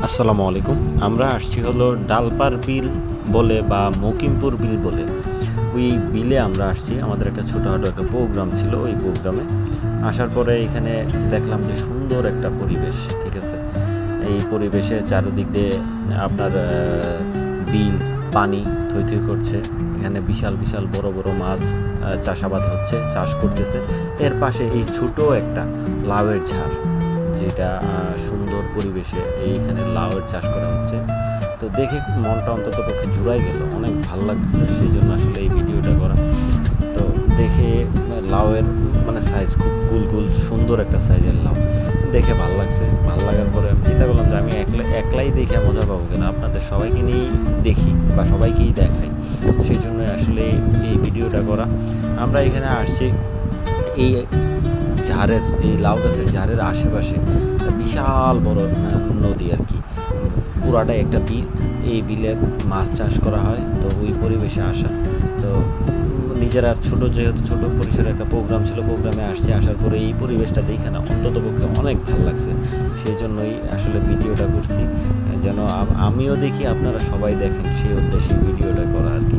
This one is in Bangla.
আসসালামু আলাইকুম। আমরা আসছি হলো ডালপার বিল বলে বা মকিমপুর বিল বলে। ওই বিলে আমরা আসছি, আমাদের একটা ছোটোখাটো একটা প্রোগ্রাম ছিল। ওই প্রোগ্রামে আসার পরে এখানে দেখলাম যে সুন্দর একটা পরিবেশ, ঠিক আছে। এই পরিবেশে চারিদিক দিয়ে আপনার বিল, পানি থই থই করছে। এখানে বিশাল বিশাল বড় বড় মাছ চাষাবাদ হচ্ছে, চাষ করতেছে। এর পাশে এই ছোট একটা লাউয়ের ঝাড়, যেটা সুন্দর পরিবেশে এইখানে লাউয়ের চাষ করা হচ্ছে। তো দেখে মনটা অন্তত পক্ষে জুড়াই গেল, অনেক ভালো লাগছে। সেই জন্য আসলে এই ভিডিওটা করা। তো দেখে লাউয়ের মানে সাইজ খুব গুল সুন্দর একটা সাইজের লাউ দেখে ভালো লাগছে। ভালো লাগার পরে আমি চিন্তা করলাম যে আমি একলাই দেখে মজা পাবো কিনা, আপনাদের সবাইকে নিয়েই দেখি বা সবাইকেই দেখাই। সেই জন্য আসলে এই ভিডিওটা করা। আমরা এখানে আসছি এই ঝাড়ের, এই লাউ গাছের ঝাড়ের আশেপাশে বিশাল বড় নদী আর কি, পুরাটাই একটা বিল। এই বিলে মাছ চাষ করা হয়। তো ওই পরিবেশে আসা, তো নিজের আর যেহেতু ছোটো পরিসরে একটা প্রোগ্রাম ছিল, প্রোগ্রামে আসছে। আসার পরে এই পরিবেশটা দেখে না অন্তত পক্ষে অনেক ভালো লাগছে। সেই জন্যই আসলে ভিডিওটা করছি, যেন আমিও দেখি, আপনারা সবাই দেখেন, সেই উদ্দেশ্যে ভিডিওটা করা আর কি।